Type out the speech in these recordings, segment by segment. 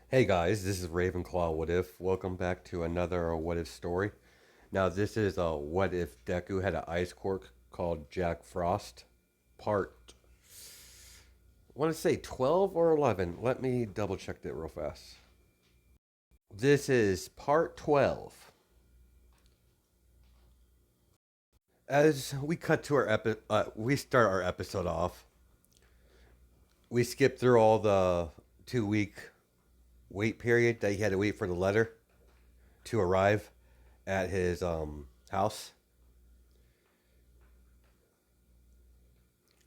Hey guys, this is Ravenclaw What If. Welcome back to another What If story. Now, this is a What If Deku had an ice quirk called Jack Frost, part, I want to say 12 or 11. Let me double check that real fast. This is part 12. As we cut to we start our episode off. We skip through all the 2 week wait period that he had to wait for the letter to arrive at his house.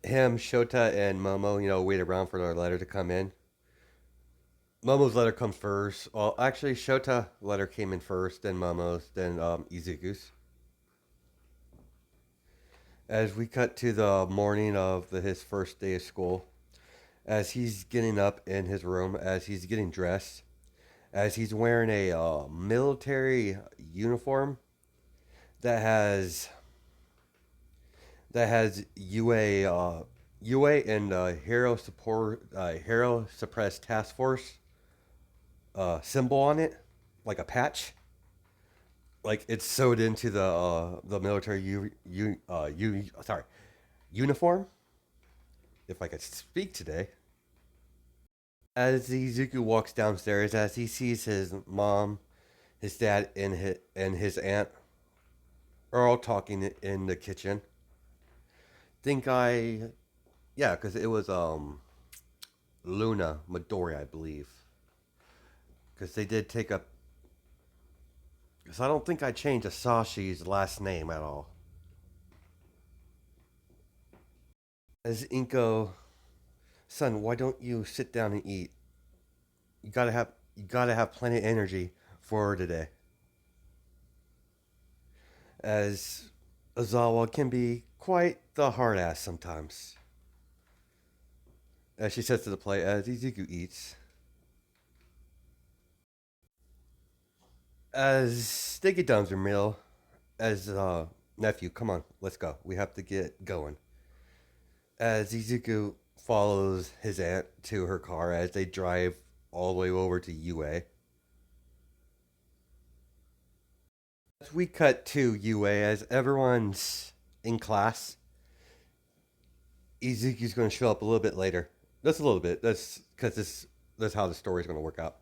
Him, Shota, and Momo, wait around for their letter to come in. Momo's letter comes first. Well, actually, Shota letter came in first, then Momo's, then Izuku's. As we cut to the morning of his first day of school, as he's getting up in his room, as he's getting dressed, as he's wearing a military uniform that has UA and Hero Suppressed Task Force symbol on it, like a patch, like it's sewed into the military uniform. If I could speak today, as Izuku walks downstairs, as he sees his mom, his dad, and his aunt are all talking in the kitchen. Think I, yeah, because it was Luna Midori, I believe, because they did take up. Because I don't think I changed Asashi's last name at all. As Inko, son, why don't you sit down and eat? You gotta have plenty of energy for today. As Azawa can be quite the hard ass sometimes. As she says to the plate, as Izuku eats. As they get done with their meal, as nephew, come on, let's go. We have to get going. As Izuku follows his aunt to her car as they drive all the way over to UA. As we cut to UA, as everyone's in class, Izuku's going to show up a little bit later. Just a little bit. That's because that's how the story's going to work out.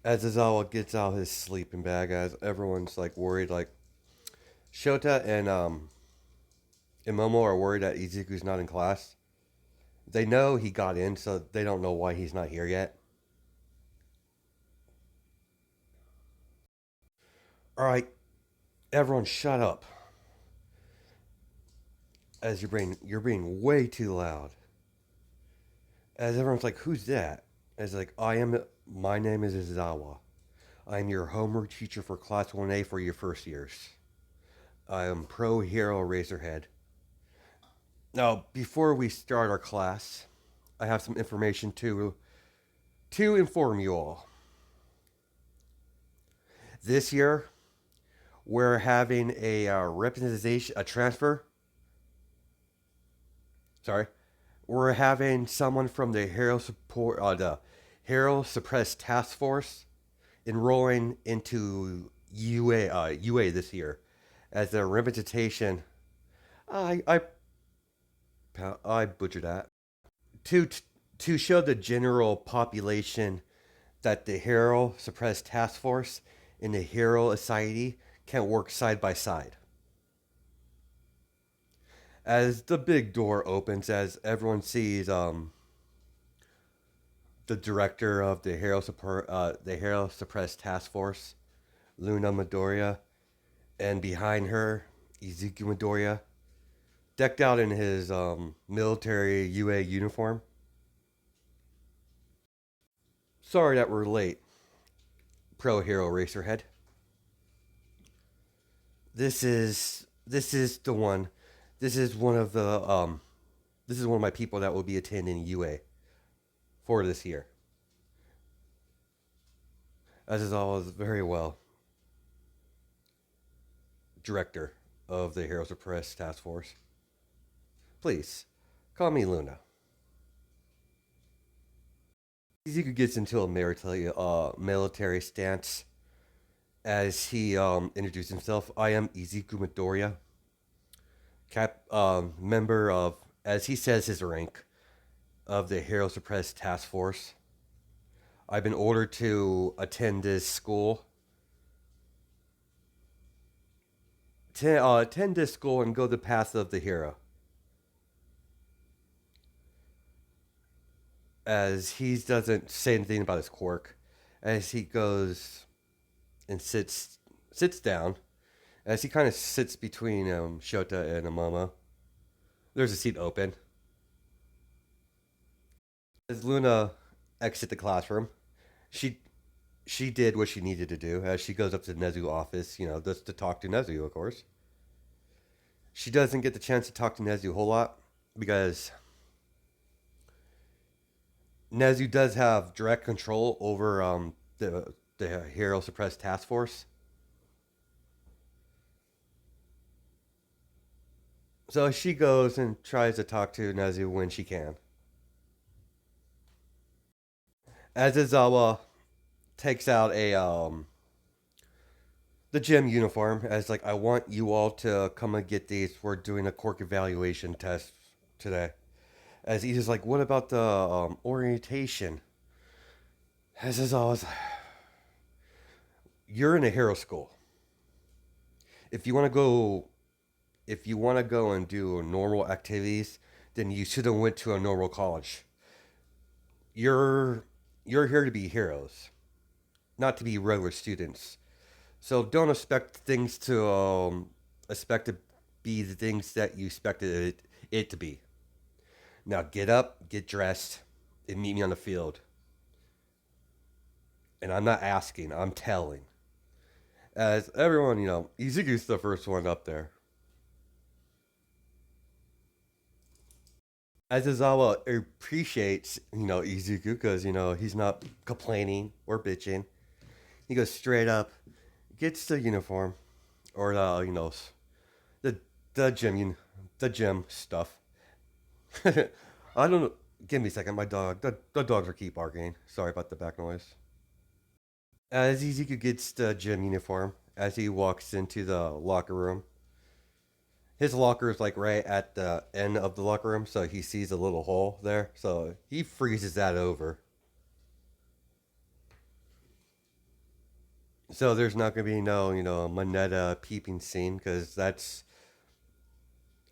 As Izawa gets out his sleeping bag, as everyone's like worried, like Shota and Momo are worried that Izuku's not in class. They know he got in, so they don't know why he's not here yet. All right, everyone, shut up. As you're being way too loud. As everyone's like, who's that? As like, my name is Izawa. I'm your homework teacher for Class 1A for your first years. I am Pro Hero Razorhead. Now, before we start our class, I have some information to inform you all. This year, we're having a representation, a transfer. Sorry, we're having someone from the Hero Suppressed Task Force enrolling into UA this year as a representation. I I I butchered that to to show the general population that the Hero Suppressed Task Force and the Hero Society can work side by side. As the big door opens, as everyone sees the director of the Hero Suppressed Task Force, Luna Midoriya, and behind her, Izuku Midoriya, decked out in his military UA uniform. Sorry that we're late, Pro Hero Racerhead. This is the one. This is one of the this is one of my people that will be attending UA for this year. As is always very well, director of the Heroes of Press Task Force. Please call me Luna. Izuku gets into a military stance as he introduces himself. I am Izuku Midoriya, member of, as he says, his rank of the Hero Suppressed Task Force. I've been ordered to attend this school, attend this school and go the path of the hero. As he doesn't say anything about his quirk, as he goes and sits down, as he kind of sits between Shota and Momo. There's a seat open. As Luna exit the classroom, she she did what she needed to do as she goes up to Nezu's office, just to talk to Nezu, of course. She doesn't get the chance to talk to Nezu a whole lot because Nezu does have direct control over the Hero Suppressed Task Force. So she goes and tries to talk to Nezu when she can. As Izawa takes out a the gym uniform, as like, I want you all to come and get these. We're doing a quirk evaluation test today. As he's just like, what about the orientation? As Izawa's, you're in a hero school. If you want to go, if you want to go and do normal activities, then you should have went to a normal college. You're you're here to be heroes, not to be regular students. So don't expect things to expect to be the things that you expected it to be. Now get up, get dressed, and meet me on the field. And I'm not asking, I'm telling. As everyone, Izuku's the first one up there. As Izawa appreciates, Izuku because, he's not complaining or bitching. He goes straight up, gets the uniform, or the the gym the gym stuff. I don't know. Give me a second. My dog. The dogs are keep barking. Sorry about the back noise. As Izuku gets the gym uniform, as he walks into the locker room, his locker is like right at the end of the locker room, so he sees a little hole there. So he freezes that over. So there's not gonna be no, Moneta peeping scene because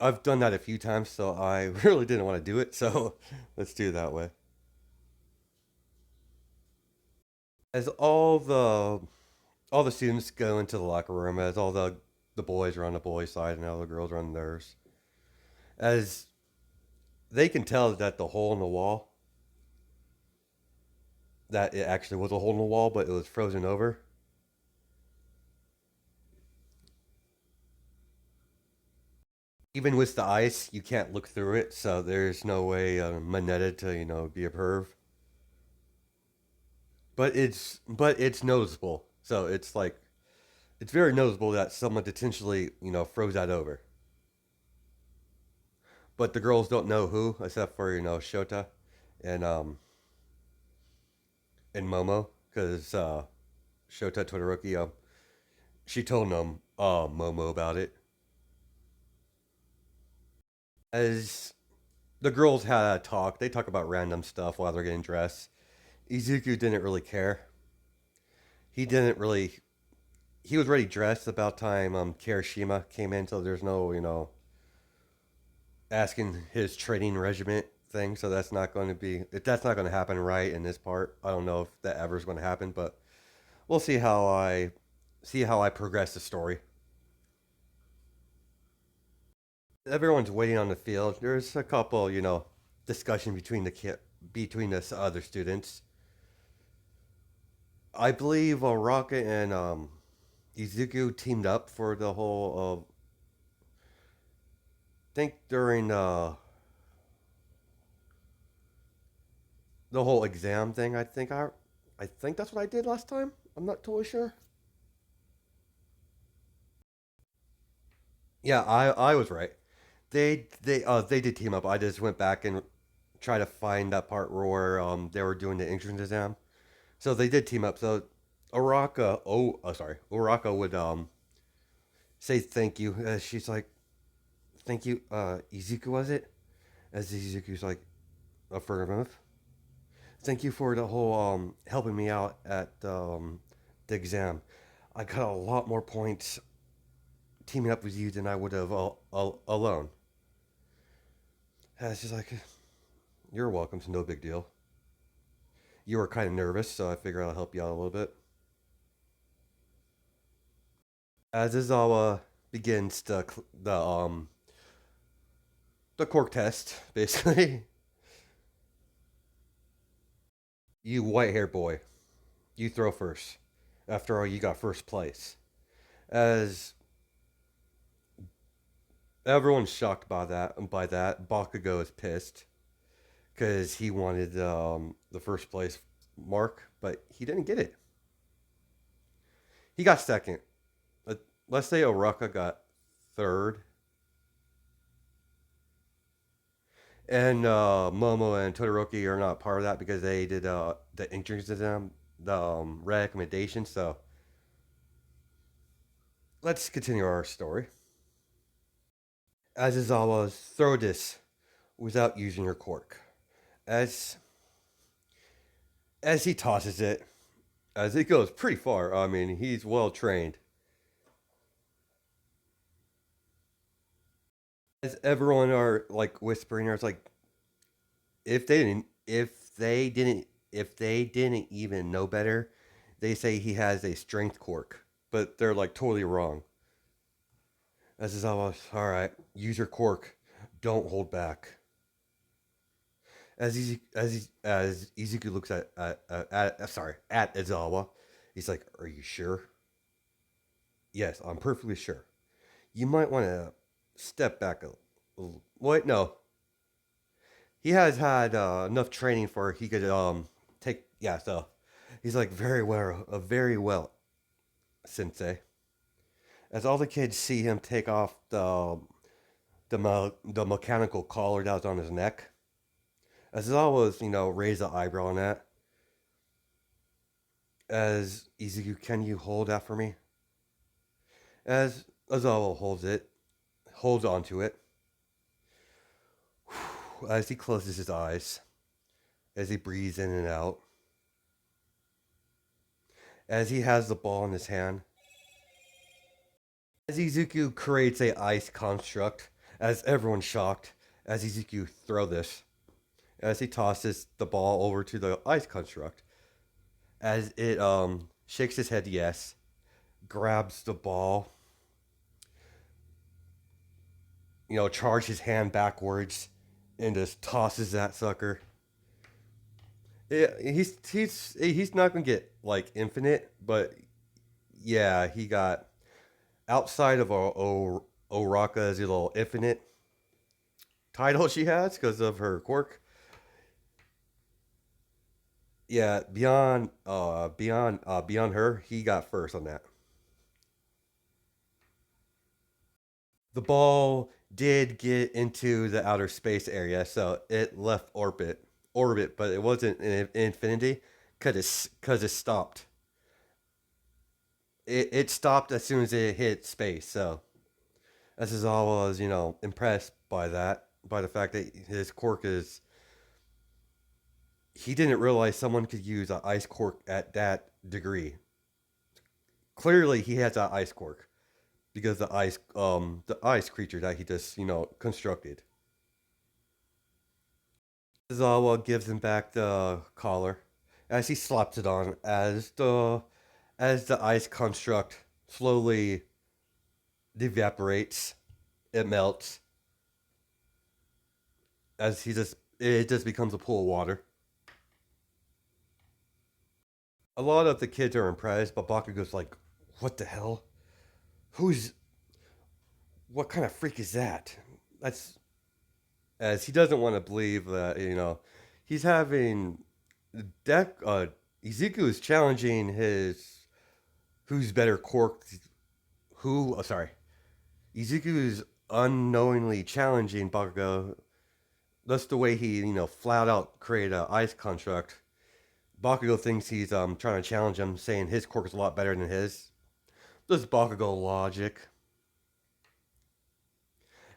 I've done that a few times, so I really didn't want to do it. So let's do it that way. As all the students go into the locker room, as all the boys are on the boys' side and all the girls are on theirs, as they can tell that the hole in the wall, that it actually was a hole in the wall, but it was frozen over. Even with the ice, you can't look through it, so there's no way Moneta to be a perv. But it's noticeable. So it's like it's very noticeable that someone intentionally froze that over. But the girls don't know who, except for Shota and Momo, because Shota Todoroki she told them Momo about it. As the girls had a talk, they talk about random stuff while they're getting dressed. Izuku didn't really care. He didn't really. He was already dressed about time Kirishima came in, so there's no asking his training regiment thing. So that's not going to happen right in this part. I don't know if that ever is going to happen, but we'll see how I progress the story. Everyone's waiting on the field. There's a couple, discussion between the other students. I believe Rocket and Izuku teamed up for the whole. Think during the whole exam thing. I think that's what I did last time. I'm not totally sure. Yeah, I was right. They did team up. I just went back and try to find that part where they were doing the entrance exam. So they did team up. So Uraka would say thank you. She's like, thank you, Izuku, was it? As Izuku's like, affirmative. Thank you for the whole helping me out at the exam. I got a lot more points teaming up with you than I would have alone. And she's like, you're welcome. It's no big deal. You were kind of nervous, so I figured I'll help you out a little bit. As Izawa begins the cork test, basically, you white haired boy, you throw first. After all, you got first place. As everyone's shocked by that, Bakugo is pissed because he wanted the first place mark, but he didn't get it. He got second. Let's say Oraka got third, and Momo and Todoroki are not part of that because they did the entrance exam, the recommendation. So let's continue our story. As Izawa's throw this without using your cork. As as he tosses it, as it goes pretty far. I mean, he's well trained. As everyone are like whispering, it's like if they didn't even know better, they say he has a strength quirk, but they're like totally wrong. As is almost all right. Use your quirk. Don't hold back. As Izuku looks at Izawa, he's like, "Are you sure?" Yes, I'm perfectly sure. You might want to step back a wait. No, he has had enough training for he could take. Yeah, so he's like very well, Sensei. As all the kids see him take off the mechanical collar that was on his neck, as it always raise the eyebrow on that. As Izuku, can you hold that for me? As Ozawa holds onto it, as he closes his eyes, as he breathes in and out, as he has the ball in his hand, as Izuku creates a ice construct, as everyone's shocked, as Izuku throw this, as he tosses the ball over to the ice construct, as it shakes his head yes, grabs the ball, charge his hand backwards, and just tosses that sucker. Yeah, he's not gonna get like infinite, but yeah, he got outside of Oraka's little infinite title she has because of her quirk. Yeah, beyond her, he got first on that. The ball did get into the outer space area, so it left orbit, but it wasn't in infinity because it stopped. It stopped as soon as it hit space. So this is all was impressed by that, by the fact that his quirk is. He didn't realize someone could use an ice quirk at that degree. Clearly, he has an ice quirk because the ice creature that he just constructed. Zawa gives him back the collar as he slaps it on as the ice construct slowly evaporates, it melts as it just becomes a pool of water. A lot of the kids are impressed, but Bakugo's like, "What the hell? Who's what kind of freak is that?" That's as he doesn't want to believe that he's having deck. Izuku is challenging his who's better quirk. Sorry, Izuku is unknowingly challenging Bakugo That's the way he, flat out created a ice construct. Bakugo thinks he's trying to challenge him, saying his quirk is a lot better than his. This is Bakugo logic,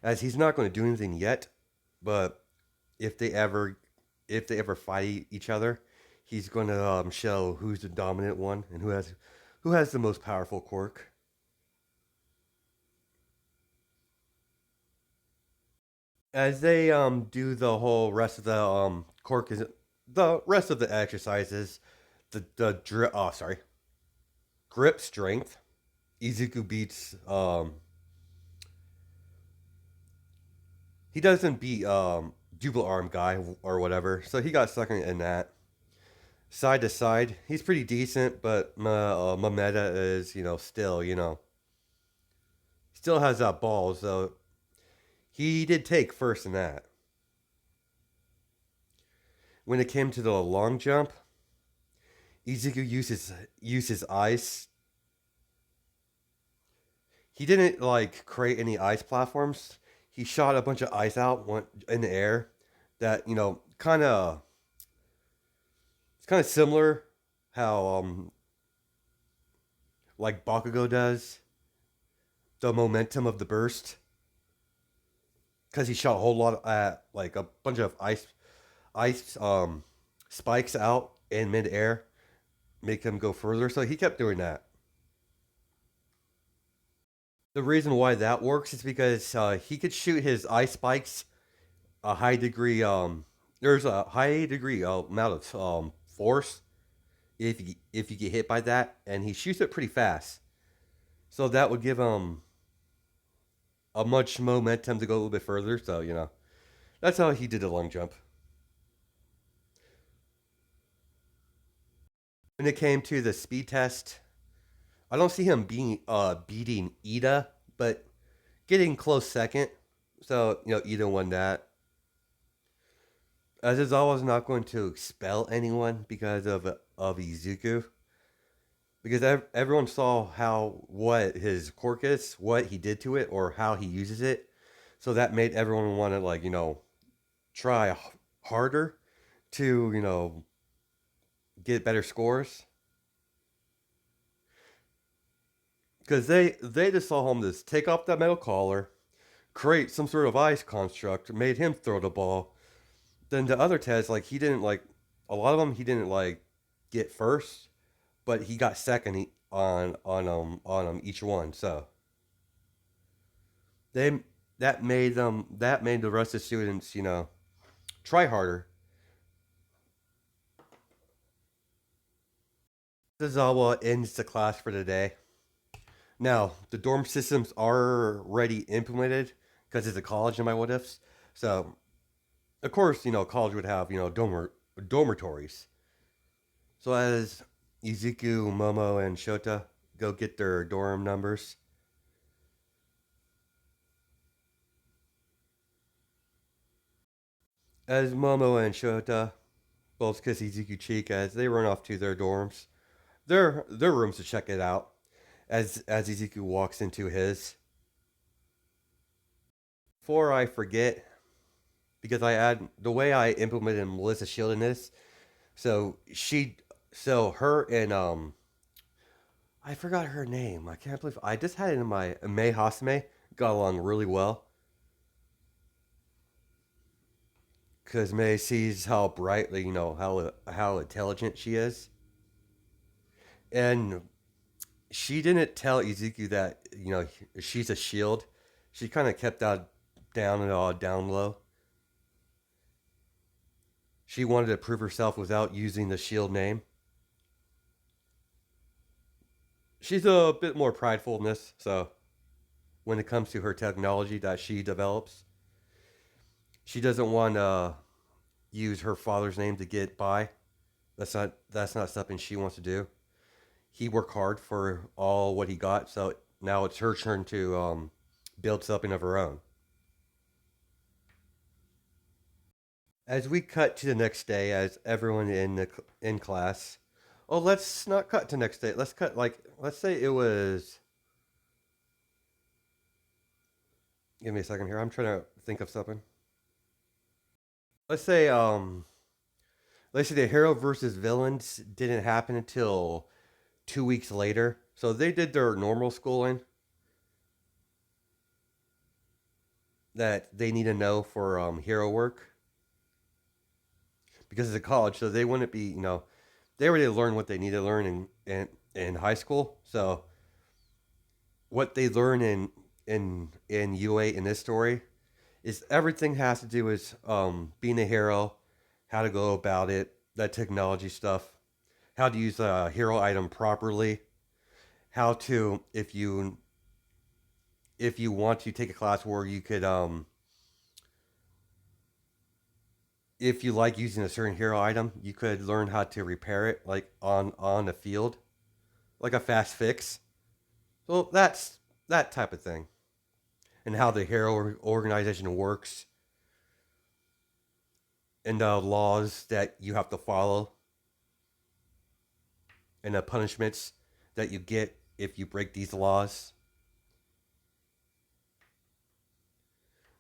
as he's not going to do anything yet, but if they ever if they ever fight each other, he's going to show who's the dominant one and who has the most powerful quirk. As they do the whole rest of the quirk is the rest of the exercises, grip strength. Izuku beats he doesn't beat Jubal Arm guy or whatever, so he got second in that. Side to side, he's pretty decent, but Mameta is still still has that ball, so he did take first in that. When it came to the long jump, Izuku uses ice. He didn't like create any ice platforms. He shot a bunch of ice out in the air that kind of similar how like Bakugo does the momentum of the burst, because he shot a whole lot like a bunch of ice spikes out in midair, make him go further. So he kept doing that. The reason why that works is because he could shoot his ice spikes a high degree. There's a high degree amount of force if you get hit by that, and he shoots it pretty fast. So that would give him a much momentum to go a little bit further. So that's how he did the long jump. When it came to the speed test, I don't see him beating Ida, but getting close second. So Ida won that. As is always not going to expel anyone because of Izuku, because everyone saw what his quirk is, what he did to it, or how he uses it. So that made everyone want to try harder to get better scores, because they just saw him just take off that metal collar, create some sort of ice construct, made him throw the ball. Then the other tests, like he didn't like a lot of them, he didn't like get first, but he got second on each one. So they that made the rest of the students try harder. This is all what ends the class for today. Now the dorm systems are already implemented because it's a college in my what ifs. So of course college would have dormitories. So as Izuku, Momo, and Shota go get their dorm numbers, as Momo and Shota both kiss Izuku cheek as they run off to their dorms, their rooms to check it out. As Izuku walks into his. Before I forget, because I add the way I implemented Melissa Shield in this, so her and I forgot her name. I can't believe I just had it in my Mei Hasame got along really well, because Mei sees how brightly how intelligent she is, and she didn't tell Izuku that she's a shield. She kind of kept that down low. She wanted to prove herself without using the shield name. She's a bit more prideful in this, so when it comes to her technology that she develops, she doesn't want to use her father's name to get by. That's not something she wants to do. He worked hard for all what he got, so now it's her turn to build something of her own. As we cut to the next day, as everyone in class, oh, let's not cut to next day. Let's cut like let's say it was. Give me a second here. I'm trying to think of something. let's say let's say the hero versus villains didn't happen until 2 weeks later. So they did their normal schooling that they need to know for hero work because it's a college, so they wouldn't be, they already learned what they need to learn in high school. So what they learn in UA in this story is everything has to do with being a hero, how to go about it, that technology stuff, how to use a hero item properly, how to if you want to take a class where you could if you like using a certain hero item, you could learn how to repair it like on the field, like a fast fix. So that's that type of thing, and how the hero organization works, and the laws that you have to follow, and the punishments that you get if you break these laws,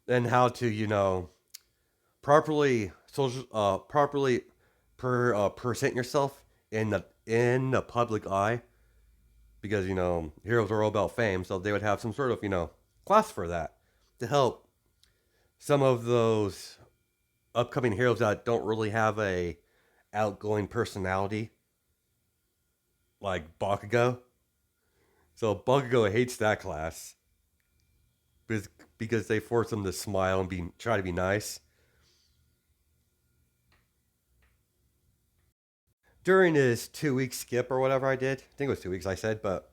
and how to properly present yourself in the public eye, because heroes are all about fame, so they would have some sort of class for that to help some of those upcoming heroes that don't really have a outgoing personality, like Bakugo. So Bakugo hates that class because they force him to smile and be try to be nice. During his 2 week skip or whatever I did, I think it was 2 weeks I said, but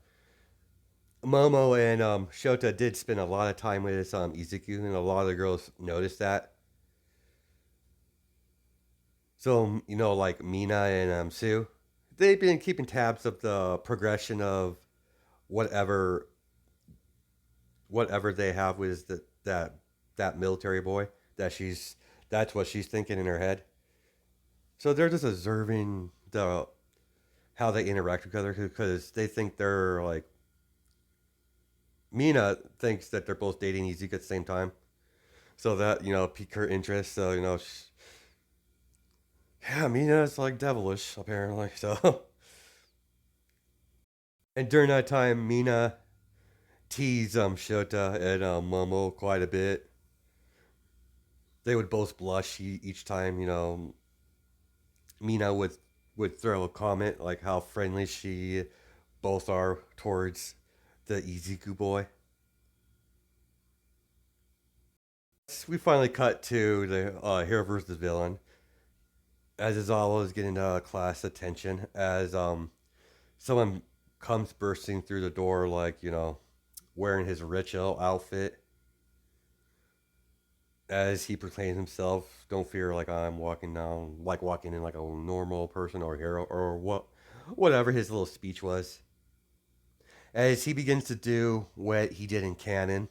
Momo and Shota did spend a lot of time with Izuku, and a lot of the girls noticed that. So like Mina and Sue, they've been keeping tabs of the progression of whatever whatever they have with that military boy that she's that's what she's thinking in her head. So they're just observing the how they interact with each other because they think they're like Mina thinks that they're both dating Izuku at the same time. So that piqued her interest. So yeah, Mina's like devilish apparently. So and during that time, Mina teased Shota and Momo quite a bit. They would both blush each time Mina would throw a comment like how friendly she both are towards the Izuku boy. We finally cut to the hero versus villain as Izawa is getting class attention as someone comes bursting through the door like wearing his ritual outfit as he proclaims himself. Don't fear, like I'm walking down, like walking in like a normal person or hero or whatever his little speech was. As he begins to do what he did in canon,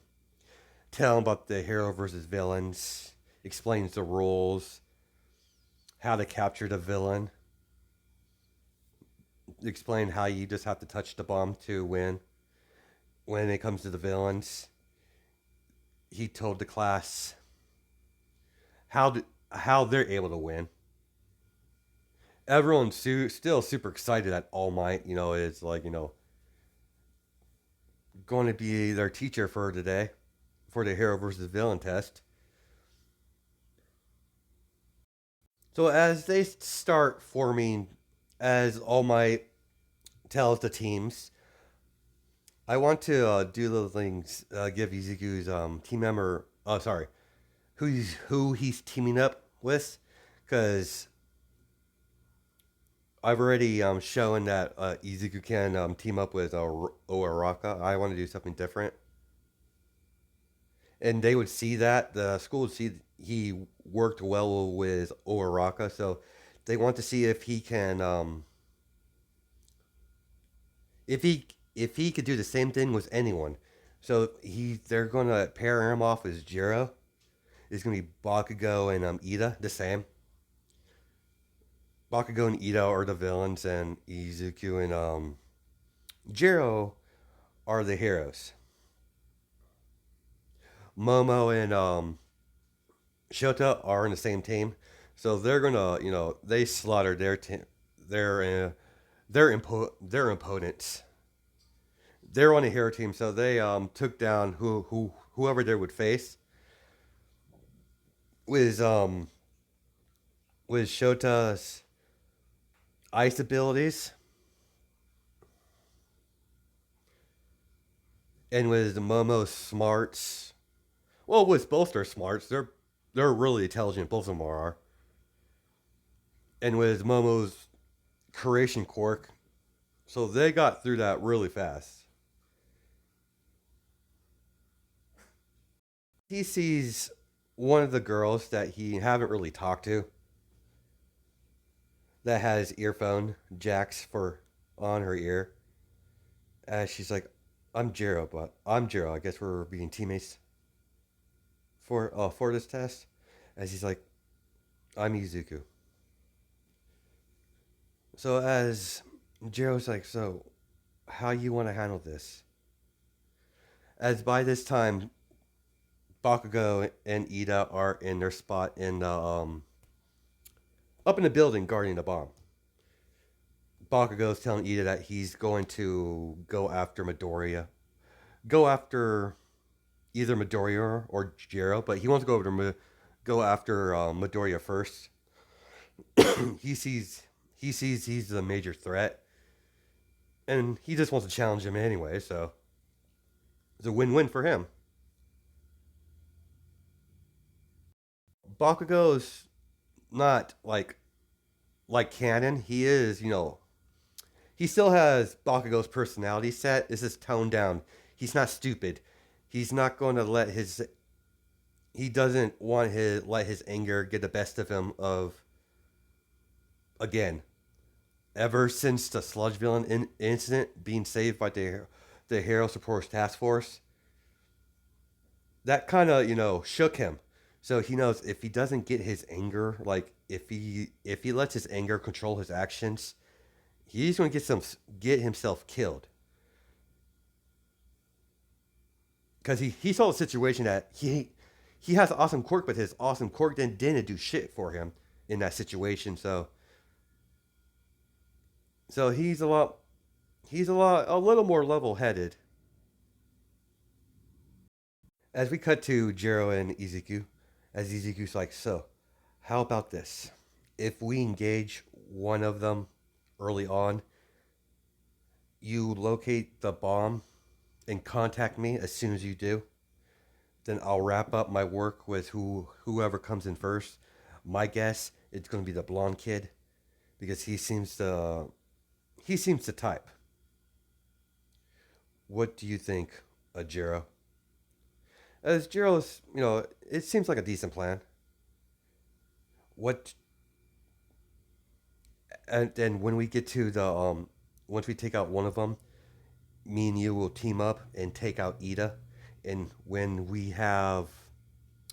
tell him about the hero versus villains, explains the rules, how to capture the villain, explain how you just have to touch the bomb to win. When it comes to the villains, he told the class how they're able to win. Everyone's still super excited that All Might, is like going to be their teacher for today for the hero versus villain test. So as they start forming, as All Might tells the teams, I want to do the things, give Izuku's team member, oh sorry, who he's teaming up with, because I've already shown that Izuku can team up with Oaraka. I want to do something different, and they would see that the school would see he worked well with Oaraka, so they want to see if he can if he could do the same thing with anyone. So they're gonna pair him off as Jiro. It's gonna be Bakugo and Ida, the same. Bakugo and Ida are the villains, and Izuku and Jiro are the heroes. Momo and Shota are in the same team. So they're gonna, they slaughtered their their opponents. They're on a hero team, so they took down whoever they would face with with Shota's ice abilities and with Momo's smarts. Well, with both their smarts, they're really intelligent. Both of them are. And with Momo's creation quirk, so they got through that really fast. He sees one of the girls that he haven't really talked to that has earphone jacks for on her ear. As she's like, "I'm Jiro, but I'm Jiro. I guess we're being teammates for this test." As he's like, "I'm Izuku." So as Jiro's like, "So how you want to handle this?" As by this time, Bakugo and Ida are in their spot in the up in the building guarding the bomb. Bakugo's telling Ida that he's going to go after Midoriya. Go after either Midoriya or Jiro, but he wants to go after Midoriya first. he sees he sees he's the major threat, and he just wants to challenge him anyway. So it's a win-win for him. Bakugo's not like canon. He is, he still has Bakugo's personality set. It's just toned down. He's not stupid. He's not going to let his he doesn't want his let his anger get the best of him of again. Ever since the sludge villain incident being saved by the hero support task force, that kind of shook him. So he knows if he doesn't get his anger, like if he lets his anger control his actions, he's going to get himself killed. Because he saw the situation that he has awesome quirk, but his awesome quirk didn't do shit for him in that situation. So a little more level headed. As we cut to Jiro and Izuku, as Izuku's like, so how about this? If we engage one of them early on, you locate the bomb and contact me as soon as you do. Then I'll wrap up my work with whoever comes in first. My guess it's going to be the blonde kid because he seems to type. What do you think, Jiro? As Jiro's, it seems like a decent plan. What and then when we get to the once we take out one of them, me and you will team up and take out Ida. And when we have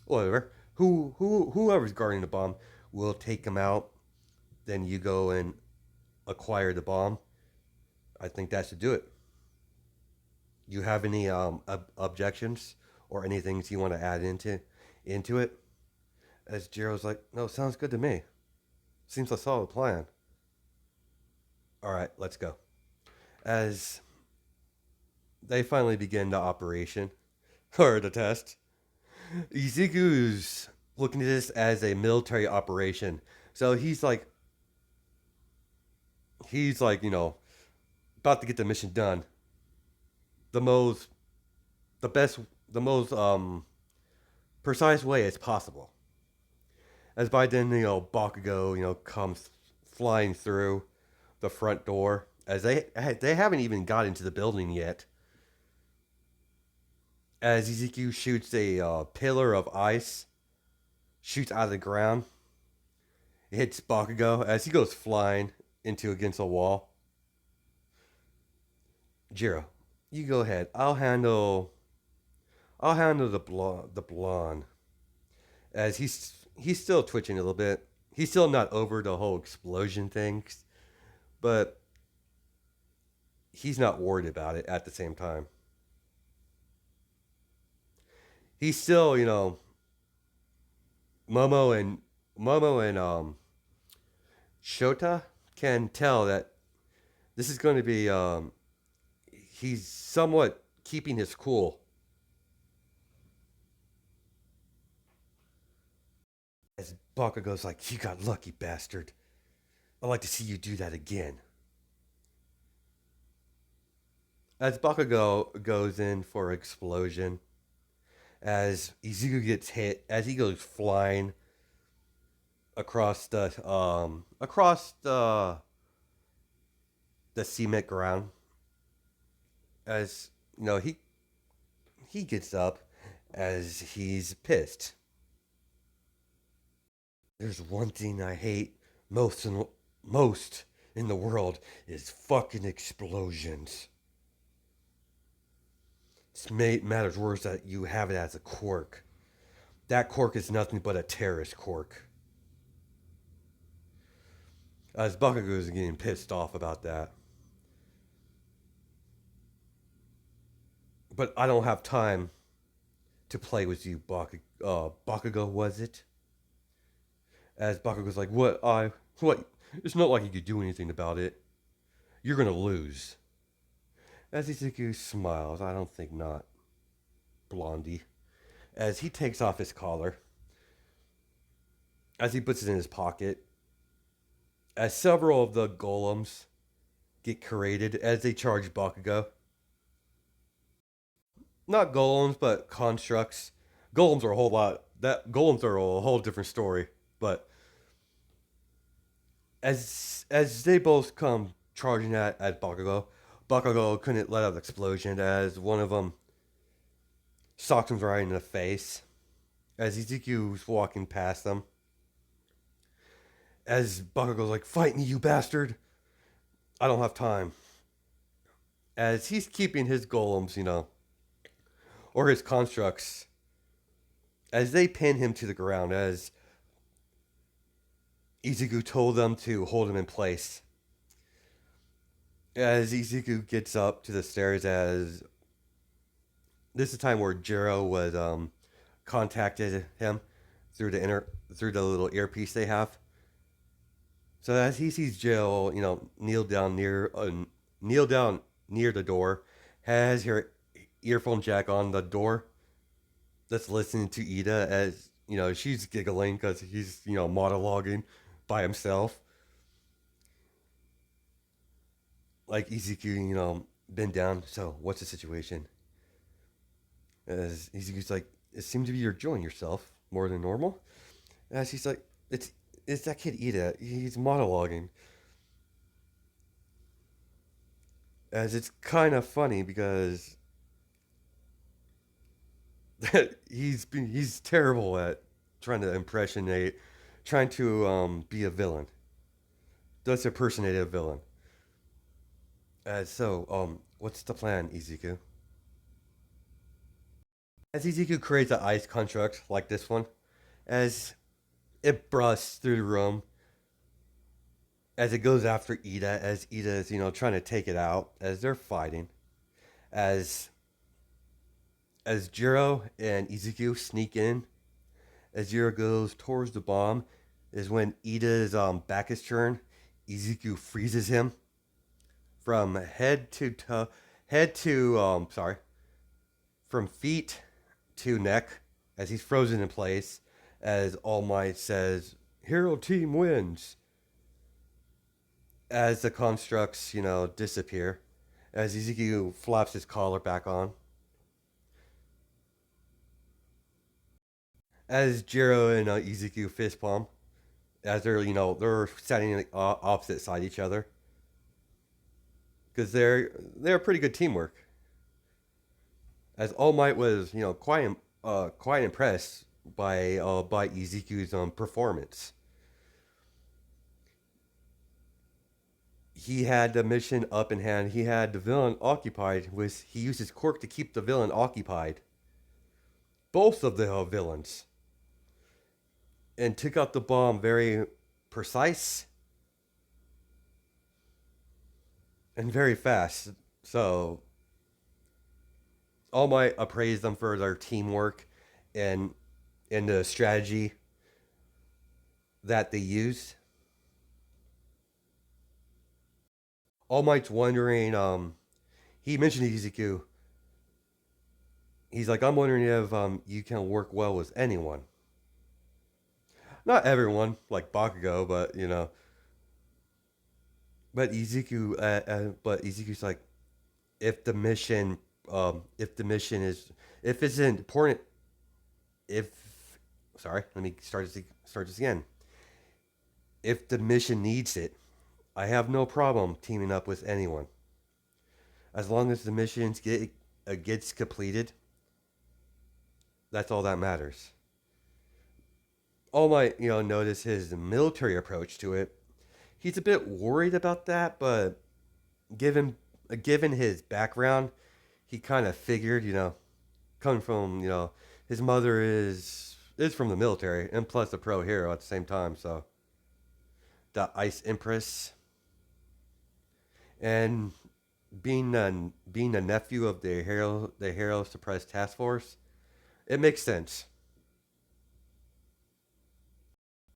whatever whoever's guarding the bomb, we'll take him out. Then you go and acquire the bomb. I think that should do it. You have any objections or any things you want to add into it? As Jiro's like, no, sounds good to me. Seems a solid plan. All right, let's go. As they finally begin the operation or the test, Izuku's looking at this as a military operation. So he's like, about to get the mission done. The most, the best, the most precise way as possible. As by then, Bakugo, comes flying through the front door. As they haven't even got into the building yet. As Izuku shoots a pillar of ice, shoots out of the ground, it hits Bakugo as he goes flying into against a wall. Jiro, you go ahead. I'll handle the blonde. As he's still twitching a little bit. He's still not over the whole explosion thing, but he's not worried about it at the same time. He's still, Momo and Momo and Shota can tell that this is going to be he's somewhat keeping his cool. As Bakugo's like, "You got lucky, bastard. I'd like to see you do that again." As Bakugo goes in for explosion, as Izuku gets hit, as he goes flying across the cement ground, as you know, he gets up as he's pissed. There's one thing I hate most in the world is fucking explosions. It's made matters worse that you have it as a quirk. That quirk is nothing but a terrorist quirk. As Bakugo is getting pissed off about that. But I don't have time to play with you, Bakugo, was it? As Bakugo's like, what? It's not like you could do anything about it. You're gonna lose. As Izuku smiles, I don't think not, Blondie. As he takes off his collar, as he puts it in his pocket, as several of the golems get created as they charge Bakugo. Not golems, but constructs. Golems are a whole lot. That golems are a whole different story. But as they both come charging at Bakugo, Bakugo couldn't let out an explosion as one of them socked him right in the face. As Izuku's walking past them, as Bakugo's like, "Fight me, you bastard! I don't have time." As he's keeping his golems, or his constructs, as they pin him to the ground, as Izuku told them to hold him in place. As Izuku gets up to the stairs, as this is the time where Jiro was contacted him through the little earpiece they have. So as he sees Jill, kneel down near the door, has her earphone jack on the door, that's listening to Ida as she's giggling because he's monologuing by himself. Like Izuku, been down. So what's the situation? As Izuku's like, it seems to be you're enjoying yourself more than normal. As he's like, it's that kid Ida. He's monologuing. As it's kind of funny because he's terrible at trying to impersonate, trying to be a villain. Does impersonate a villain. What's the plan, Izuku? As Izuku creates an ice construct like this one, as it busts through the room, as it goes after Ida, as Ida is, trying to take it out, as they're fighting, as Jiro and Izuku sneak in, as Jiro goes towards the bomb, is when Ida's back is turned, Izuku freezes him from head to from feet to neck, as he's frozen in place, as All Might says, "Hero team wins." As the constructs, disappear, as Izuku flaps his collar back on, as Jiro and Izuku fist palm, as they're standing opposite side each other, because they're pretty good teamwork. As All Might was, quite impressed by Izuku's performance. He had the mission up in hand. He had the villain occupied. He used his quirk to keep the villain occupied. Both of the villains, and took out the bomb very precise and very fast. So All Might appraised them for their teamwork and the strategy that they use. All Might's wondering. He mentioned Izuku. He's like, I'm wondering if you can work well with anyone. Not everyone, like Bakugo, but you know. But Izuku's like, if the mission, if the mission is, if it's important, if, sorry, let me start this again. If the mission needs it, I have no problem teaming up with anyone. As long as the gets completed, that's all that matters. All Might, notice his military approach to it. He's a bit worried about that, but given given his background, he kind of figured, coming from, his mother is from the military and plus a pro hero at the same time. So the Ice Empress and being a nephew of the hero suppressed task force, it makes sense.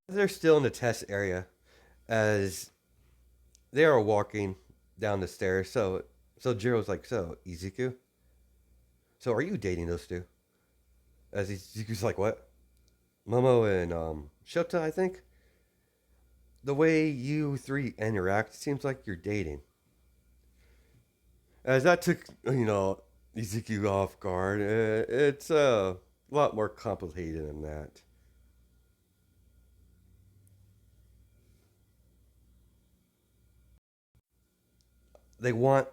They're still in the test area as they are walking down the stairs. So Jiro's like, so Izuku, so are you dating those two? As Izuku's like, what? Momo and Shota, I think. The way you three interact seems like you're dating. As that took, Izuku off guard, it's a lot more complicated than that. They want,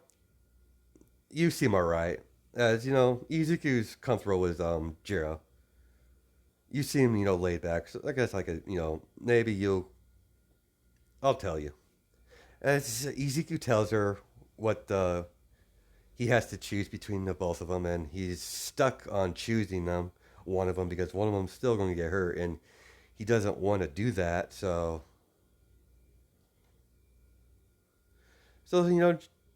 you seem alright. As, Izuku's comfortable with Jiro. You seem, laid back. So I guess I could, maybe I'll tell you. As Izuku tells her what he has to choose between the both of them, and he's stuck on choosing one of them because one of them's still going to get hurt, and he doesn't want to do that. So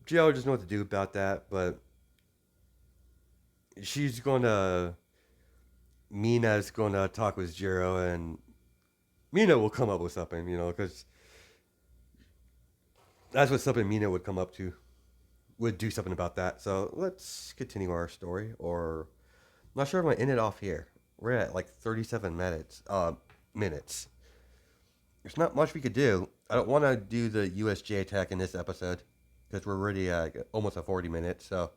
Jill doesn't know what to do about that, but she's gonna Mina's gonna talk with Jiro, and Mina will come up with something, because that's what something Mina would come up to, would do something about that. So let's continue our story, or I'm not sure if I'm gonna end it off here. We're at like 37 minutes. Minutes. There's not much we could do. I don't want to do the USJ attack in this episode because we're already almost at 40 minutes. So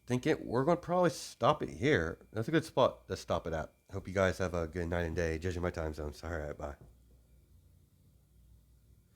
we're going to probably stop it here. That's a good spot to stop it at. Hope you guys have a good night and day, judging my time zones. All right, bye.